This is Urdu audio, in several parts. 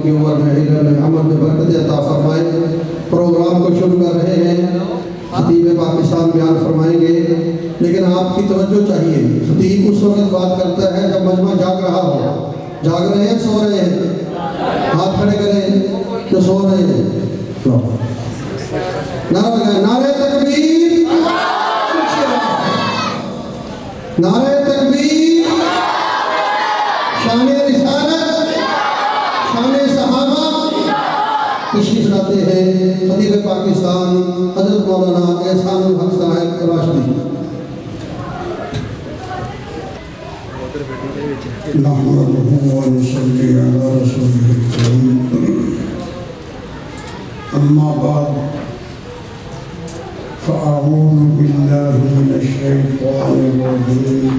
کی عمر میں علم میں عمل میں برکت عطا فرمائے۔ پروگرام کو شروع کر رہے ہیں، خطیب پاکستان بیان فرمائیں گے، لیکن آپ کی توجہ چاہیے۔ خطیب اس وقت بات کرتا ہے جب مجمع جاگ رہا ہو۔ جاگ رہے ہیں، سو رہے ہیں؟ ہاتھ کھڑے کریں کہ سو رہے ہیں۔ نعرہ لگائیں، نعرہ تکبیر، نعرہ تکبیر، شان رسالت، شان صحابہ۔ تشریف لاتے ہیں خطیب پاکستان حضرت مولانا احسان الحق صاحب راشدی۔ نحمده ونصلي على رسوله الكريم، أما بعد، فأعوذ بالله من الشيطان الرجيم،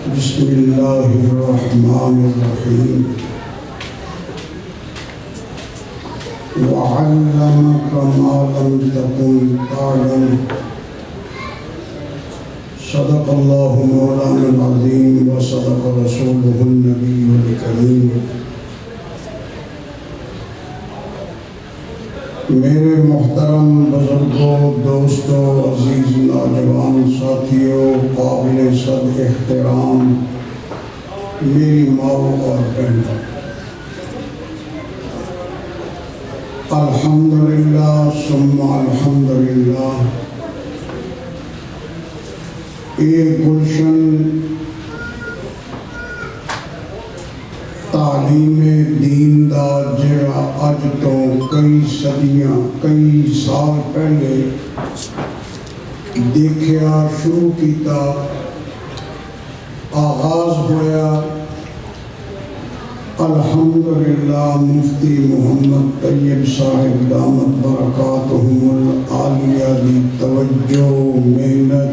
بسم الله الرحمن الرحيم، وعلمك ما لم تكن تعلم، صدق الله مولانا العظيم وصدق رسوله النبي الكريم۔ میرے محترم بزرگوں، دوستوں، عزیز نوجوان ساتھیوں، قابل صد احترام میری ماؤں اور بہنوں، الحمدللہ ثم الحمدللہ، ایک گلشن تعلیم دین دا جڑا اج تو کئی صدیاں کئی سال پہلے دیکھیا شروع کیتا آغاز ہویا، الحمدللہ مفتی محمد طیب صاحب دامت برکاتہم العالیہ دی توجہ، محنت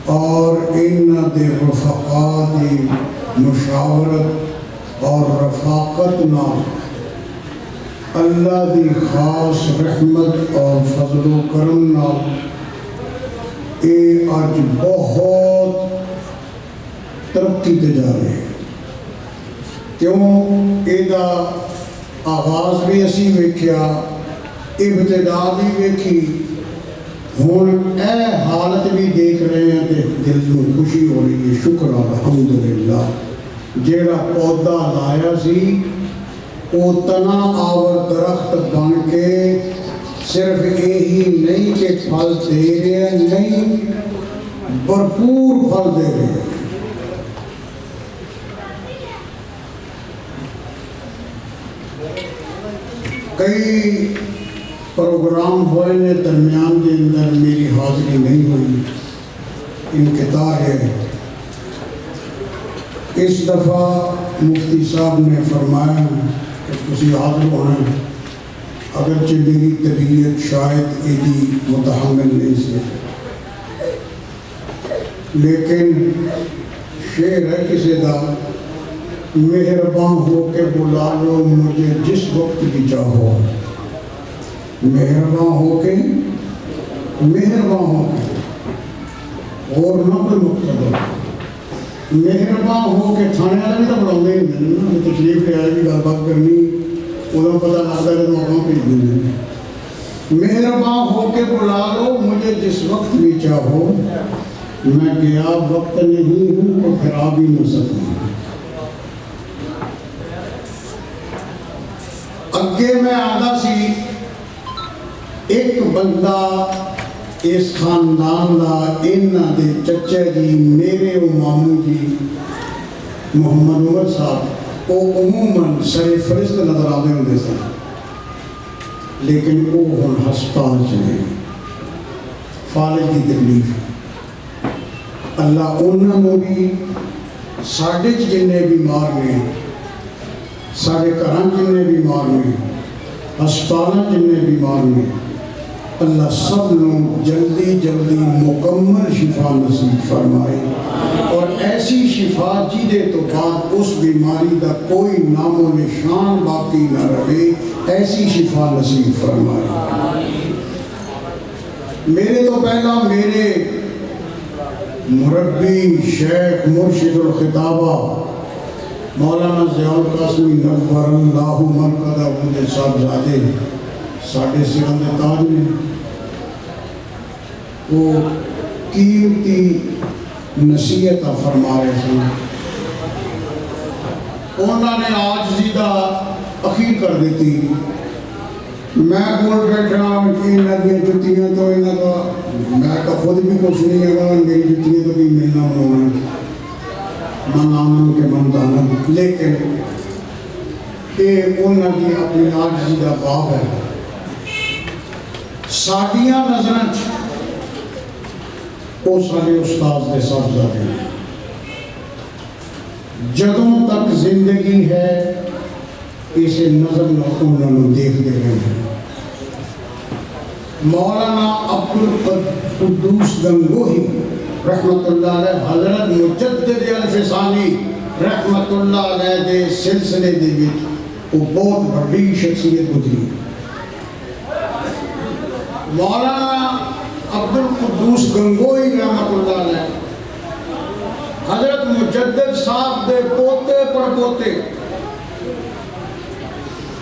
اور ان دے رفقا دی مشاورت اور رفاقت نال اللہ دی خاص رحمت اور فضل و کرم نال اے اج بہت ترقی تے جا رہے ہیں۔ کیوں اے دا آغاز بھی اسی ویکھیا، ابتدا بھی ویکھی، ہون اے حالت بھی دیکھ رہے ہیں تے دل میں خوشی ہو رہی ہے۔ شکر الحمدللہ، جیڑا پودا لایا سی وہ تنا آور درخت بن کے صرف یہی نہیں کہ پھل دے رہے ہیں، نہیں بھرپور پھل دے رہے ہیں۔ کئی پروگرام ہوئے نے، درمیان کے اندر میری حاضری نہیں ہوئی، انقطاع ہے۔ اس دفعہ مفتی صاحب نے فرمایا کہ کسی حاضر ہونا، اگرچہ میری طبیعت شاید ایدی متحمل نہیں سے، لیکن شعر ہے کسی دا، مہربان ہو کے بلا لو مجھے جس وقت بھی چاہو، مہربان ہو کے اور نہ کوئی مقصد ہو، مہربان ہو کے تھانے والا بھی تو بڑھاؤں گے نا، تشریف لے آئے بھی گل بات کرنی، انہوں پتہ لگتا ہے تو وہاں بھیج دیں۔ مہربان ہو کے بلا لو مجھے جس وقت بھی چاہو، میں گیا وقت نہیں ہوں تو پھر آ بھی نہ سکوں۔ اگے میں آدھا سی ایک بندہ اس خاندان دا، انہاں دے چچے جی میرے و ماموں جی محمد عمر صاحب، وہ عموماً سر فرست نظر آتے ہوتے سن، لیکن وہ ہن ہسپتال چلے، فالج کی تکلیف، اللہ انہوں بھی ساڑھے جننے بیمار نے، ساڑھے گھراں جننے بیمار نے، ہسپتالاں جننے بیمار نے، اللہ سب لوگ جلدی جلدی مکمل شفا نصیب فرمائے، اور ایسی شفا جیدے تو بعد اس بیماری دا کوئی نام و نشان باقی نہ رہے، ایسی شفا نصیب فرمائے۔ میرے تو پہلا میرے مربی شیخ مرشد الخطابہ مولانا ضیاء القاسمی نور اللہ مرکزہ دے صاحبزادے ساڈے سراں دے تاج نے. وہ قیمتی نصیحت فرما رہے تھے. انہوں نے عاجزی دا اخیر کر دیتی. میں بول بیٹھا کہ انہوں جتیاں تو انہوں کا میں تو خود بھی کچھ نہیں ہے میری جتیاں تو بھی ملنا ہونا من آمن کے من دانا. لیکن یہ انہوں کی اپنی عاجزی دا باب ہے. ساڈیاں نظریں وہ سارے استاد دے صاحبزادے ہیں. جدوں تک زندگی ہے اسے نظر انہوں دیکھتے رہے ہیں. مولانا عبدالقدوس گنگوہی رحمت اللہ علیہ حضرت مجدد الفسانی رحمت اللہ علیہ دے سلسلے دے وچ وہ بہت بڑی شخصیت گزری. مولانا عبدالقدوس گنگوہی رحمت اللہ علیہ حضرت مجدد صاحب دے پوتے پر پوتے.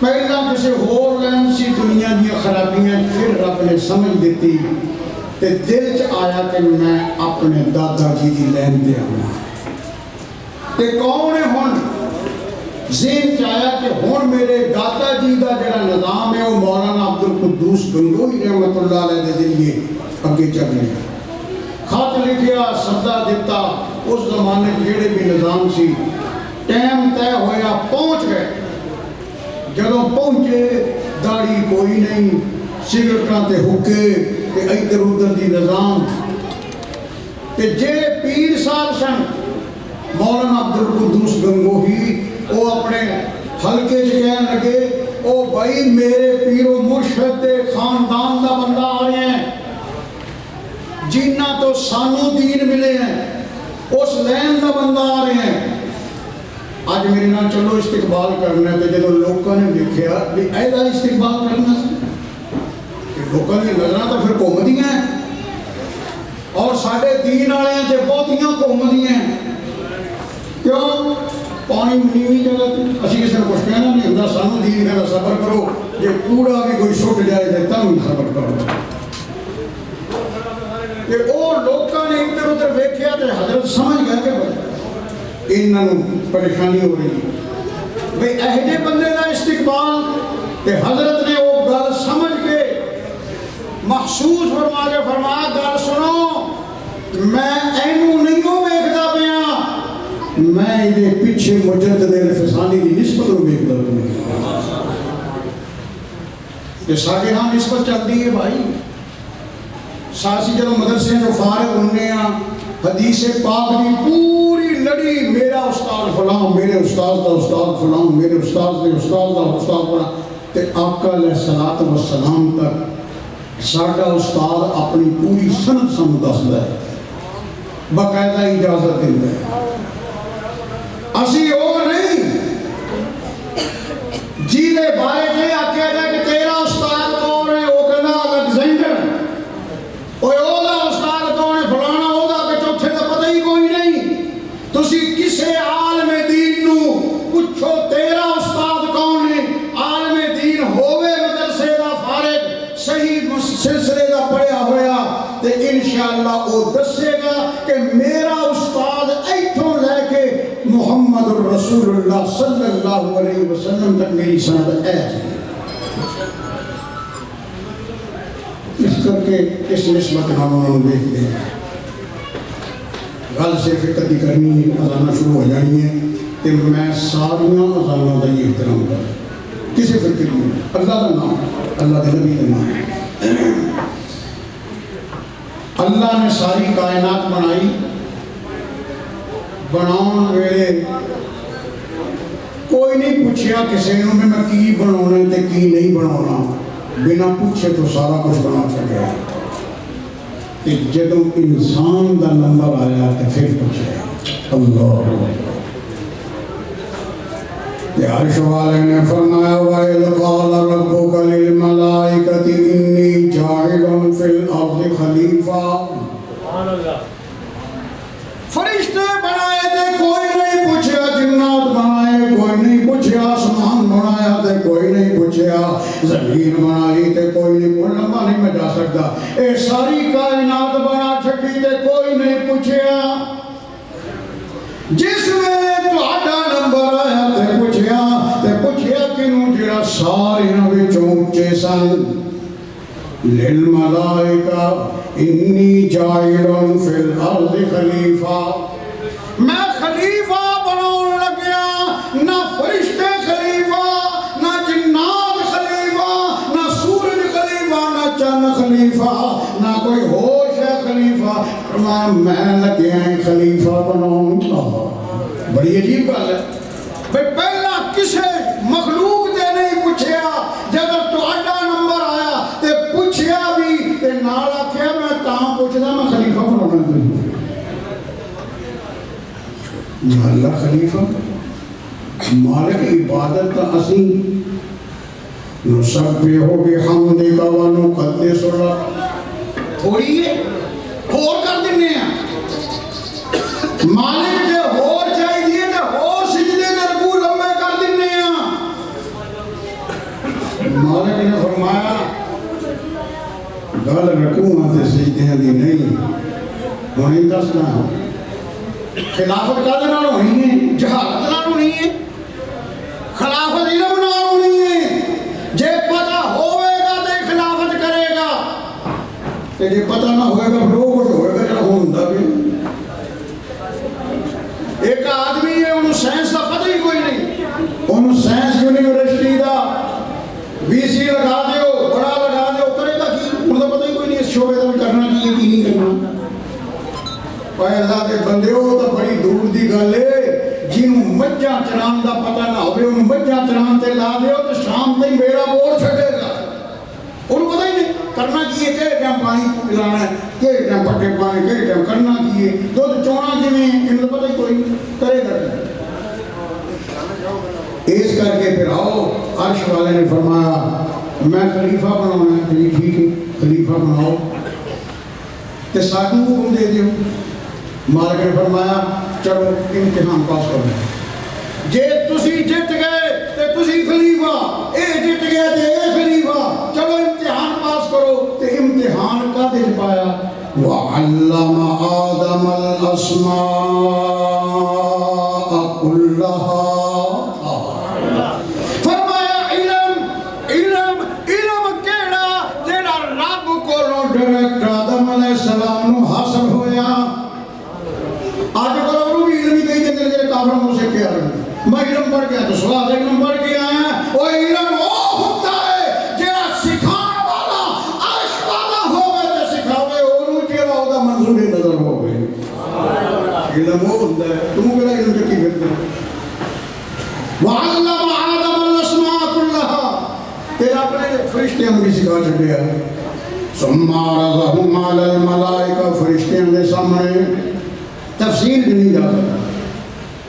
پہلا کسی ہور لین سی دنیا دیا خرابیاں پھر رب نے سمجھ دیتی تے دل چ آیا کہ میں اپنے دادا جی دی لین دے آنا. تے کون ہے ہن ذہن چ آیا کہ ہن میرے دادا جی دا جڑا نظام ہے وہ مولانا عبدالقدوس گنگوہی رحمت اللہ علیہ دے ذریعے اگے چل رہا. خط لکھیا سدا دیتا. اس زمانے جڑے بھی نظام سی ٹائم طے ہویا پہنچ گئے. جدوں پہنچے داڑھی کوئی نہیں سگرٹاں تے حکے تے ادھر ادھر دی نظام. تے جڑے پیر صاحب سن مولانا عبدالقدوس گنگوہی وہ اپنے حلقے چ کہن لگے او بھائی میرے پیر و مرشد دے خاندان دا بندہ آ رہے ہیں جنہ تو سانو دین ملے ہیں اس لین دا بندہ آ رہے ہیں. آج میرے نال چلو استقبال کرنا ہے. تو جب لوگوں نے دیکھا بھی ایسا استقبال کرنا کہ لوگوں کی نظریں تو پھر گھومدیاں ہیں اور سارے دین والے سے بہتیاں گھومدیاں ہیں. کیوں پانی نیوی جگہ اسی کسی نے کچھ کہنا نہیں ہوتا. سانو دین کہنا صبر کرو جی کوڑا بھی کوئی سٹ جائے تو تم صبر کرو. کہ وہ لوگوں نے ادھر ادھر ویکھیا تو حضرت سمجھ گئے کہ انہوں پریشانی ہو رہی بھئی اہجے بندے کا استقبال. تے حضرت نے وہ گل سمجھ کے محسوس فرما کے فرمایا گل سنو میں اینو نہیں ہو ویکھدا پیا میں یہ پیچھے مجدد الفسانی کی نسبت کو ویکھدا پیا. کہ ساڈے ہاں نسبت چلتی ہے بھائی. ساسی جب مدرسے جو فارغ ہونے ہیں حدیث پاک کی پوری لڑی میرا استاد فلاں میرے استاد دا استاد فلاں میرے استاد دے استاد دا استاد فلاں. تے آقا علیہ الصلوۃ والسلام تک ساڈا استاد اپنی پوری سند سانوں دسدا ہے باقاعدہ اجازت دیندا ہے. اسی وہ نہیں جی دے بارے یہ آخیا جائے کہ تیرا استاد کون ہے وہ کہنا الیگزینڈر. اوے او دا استاد کون ہے فلانا او دا کہ چوتھے دا پتہ ہی کوئی نہیں. تسی کسے عالم دین نو پوچھو تیرا استاد کون ہے. عالم دین ہووے مدرسے دا فارغ صحیح سلسلے دا پڑھیا ہویا تے انشاءاللہ او دسے گا کہ میرا استاد ایتھوں لے کے محمد الرسول اللہ صلی اللہ علیہ وسلم تک میری سند ہے. اس کر کے اس نسبت ہم انہوں نے دیکھ دیں. گل صرف کدی کرنی ہے اذانہ شروع ہو جانی ہے کہ میں ساریاں اذانوں کا یہ احترام کر کسی فکر نہیں. اللہ کا نام اللہ کے نبی کا نام. اللہ نے ساری کائنات بنائی. بناؤن ویلے کوئی نہیں پوچھیا کسی نے میں کی بنانا ہے تے کی نہیں بنانا. بنا پوچھے تو سارا کچھ بنا چکے کہ جدوں انسان دا نمبر آیا تو پھر پوچھے اللہ. عرش والے نے فرمایا وَإِذْ قَالَ رَبُّكَ لِلْمَلَائِكَةِ إِنِّي جَاعِلٌ فِي الْأَرْضِ خَلِيفَةً. فرشتے بنائے تھے کوئی نہیں پوچھا. جنات بنائے زمین بنائی تے کوئی نہیں کوئی لمبا نہیں میں جا سکتا اے ساری کائنات بنا چھٹی تے کوئی نہیں پوچھیا جس میں تہاڈا نمبر آیا تے پوچھیا کنوں جڑا ساریاں وچوں اونچے سن للملائکہ انی جاعل فی الارض خلیفہ میں خلیفہ بناؤں لگیا نہ فرشتے خلیفہ نہ جنات خلیفہ نہ سورج خلیفہ نہ چند خلیفہ نہ کوئی ہوش ہے خلیفہ میں لگیا خلیفہ بناؤں بڑی عجیب بات ہے بھئی پہلا کسے مخلوق دے نہیں پوچھیا جب تو اڈا نمبر آیا تے پوچھیا بھی تے نالا کیا میں تاں پوچھنا میں خلیفہ بنانا دوں یا اللہ خلیفہ مالک عبادت تا اسی نسبحو بحمدک و نقدس لک تھوڑی ہے اور کر دینے ہیں مالک دے اور چاہیے تے اور سجدے دے رکوع لمبے کر دینے ہیں مالک نے فرمایا گل رکوع تے سجدے دی نہیں ہونی دسنا خلافت کا دنال ہونی ہے جہالت نال ہونی ہے خلافت علم نال ہونی ہے جے پتہ ہوئے گا تے خلافت کرے گا تے جے پتہ نہ ہوئے گا پھر وہ کچھ ہوئے گا جڑا ہوندا بھی ایک آدمی ہے انہوں سائنس کا پتہ ہی کوئی نہیں انہوں سائنس یونیورسٹی دا بی سی لگا دیو بڑا لگا دیو کرے گا کی انہوں کا پتہ ہی کوئی نہیں اس شعبے دا کرنا کی ہے کی نہیں کرنا پائے اللہ کے بندے ہو تو بڑی دور دی گل ہے جنہوں مجھا چران دا پتہ نہ ہوئے انہوں مجھا چران تے لا دیو تو شام تے میرا بور چھڑے گا انہوں پتہ ہی نہیں کرنا کیے کہ ٹائم پانی پلانا ہے کہ ٹائم پٹے پانے کہ ٹائم کرنا کیے دو چونا کی میں انہوں پتہ ہی کوئی کرے گا اس کر کے پھر آؤ عرش والے نے فرمایا میں خلیفہ بناؤں ہے ٹھیک ہے خلیفہ بناؤ تے ساتھوں کو حکم دے دیو مالک نے فرمایا چلو امتحان پاس کرو جے تسی جت گئے تے تسی خلیفہ اے جت گئے تے اے خلیفہ چلو امتحان پاس کرو تے امتحان کا دل پایا وَعَلَّمَ آدَمَ الْأَسْمَاءَ كُلَّهَا فرمایا علم کیڑا جیڑا رب کو ڈائریکٹ آدم علیہ السلام نو حاصل ہویا آج کل انہوں بھی علم ہی کہیں کہ تیرے کافروں مجھ سے کیا رہے میں علم پڑھ گیا تو سوال علم پڑھ گیا ہے وہ علم وہ ہوتا ہے جیڑا سکھان والا عرش والا ہوگا تو سکھاوے انہوں جیڑا ہوگا منظور نظر ہوگا علم وہ ہوتا ہے تمہیں کہا علم جو کی کرتے ہیں وَعَلَّمَ آدَمَ الْأَسْمَاءَ كُلَّهَا تیرا اپنے فرشتے ہم بھی سکھا چھڑے ہیں ثُمَّ عَرَضَهُمْ عَلَى الْمَلَائِكَةِ فرشتے ہم دے سامنے تفسیر بھی نہیں جاتا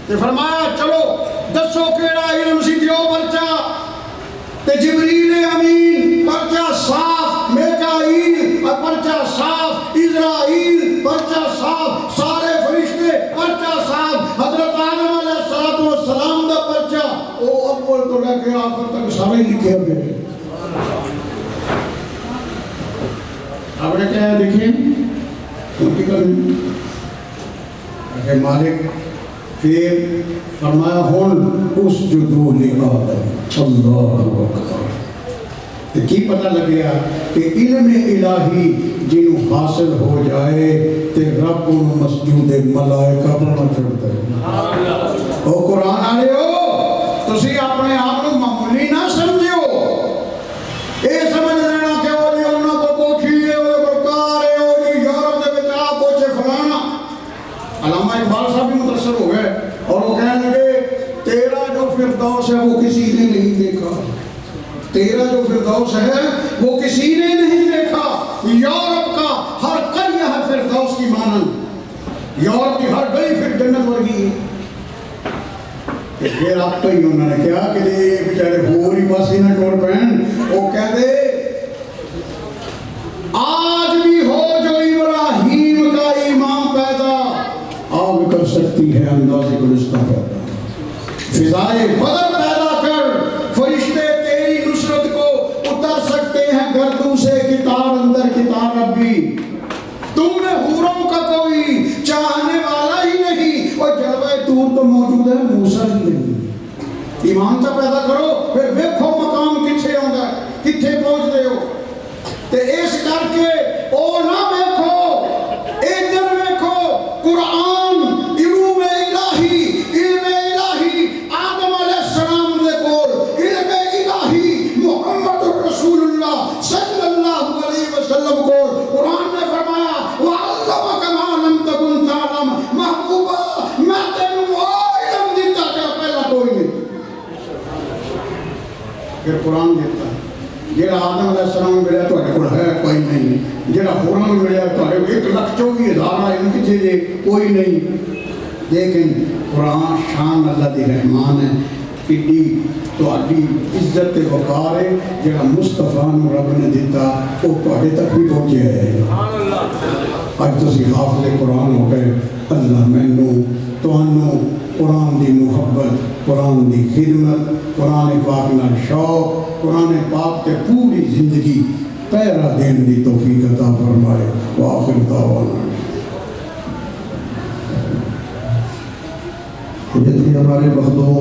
تے فرمایا چلو دسو کیڑا علم سی دیو پرچا تے جبریل امین پرچا صاف میکائیل پرچا صاف اسرائیل پرچا صاف سارے فرشتے پرچا صاف حضرت آدم علیہ السلام دا پرچا او اول تو لے کے آخر تک سارے لکھے ہوئے آپ نے کیا ہے دیکھیں ان کی کریں کہ مالک پھر فرمایا ہون اس جدو لآدم اللہ اکبر تو کی پتہ لگیا کہ علم الہی جنہوں حاصل ہو جائے تے رب ان مسجود ملائکہ بنا چھڑتا ہے او قرآن آلے ہو تسی اپنے آپ کو معمولی نہ سمجھو اے سمجھ لینا کہ وہ جی انہوں کو کوٹھی ہے وہ برکار ہے وہ جی یورپ دے بچا کوچے فلانا علامہ اقبال صاحب بھی متاثر ہو گئے اور وہ کہنے لگے تیرا جو فردوس ہے وہ کسی نے نہیں دیکھا تیرا جو فردوس ہے وہ کسی نے نہیں دیکھا یورپ کا ہر قریہ ہے فردوس کی مانند یورپ کی ہر گلی پھر جنت ورگی ہے پھر آپ تو ہی انہوں نے کیا کہ یہ بیچارے بھوری باسی نہ ٹور پہن وہ کہہ دے آج بھی ہو جو ابراہیم کا ایمان پیدا آگ کر سکتی ہے انداز گلستہ پیدا فضائے بدر پیدا کر فرشتے تیری نصرت کو ایمان تو پیدا کرو پھر ویکھو مقام کتھے آندا ہے کتھے پہنچدے ہو تے اس کر کے او نہ ویکھو ادھر ویکھو قرآن علوم الہی علم الہی آدم علیہ السلام دے کول علم الہی محمد رسول اللہ صلی اللہ علیہ وسلم کول قرآن نے فرمایا وعلمک ما لم تکن تعلم محبوبہ میں تینوں وہ علم دیتا کہ پہلا کوئی نہیں پھر قرآن دیتا ہے جیڑا آدم علیہ السلام ملیا تو اٹھے کوئی ہے کوئی نہیں جیڑا قرآن ملیا تو اٹھے 1,24,000 علم کتھے دے کوئی نہیں لیکن قرآن شان اللہ دی رحمان ہے کڈی تہاڈی عزت تے وقار ہے جیڑا مصطفیٰ نو رب نے دیتا وہ تہاڈے تک بھی پہنچیا ہے سبحان اللہ اج تسی حافظ قرآن ہو گئے اللہ مینوں تانوں قرآن دی محبت قرآن دی خدمت قرآن پاک نال شوق قرآن پاک تے پوری زندگی پہرا دین دی توفیق عطا فرمائے وآخر دعوانا یہ تھی ہمارے مخدوم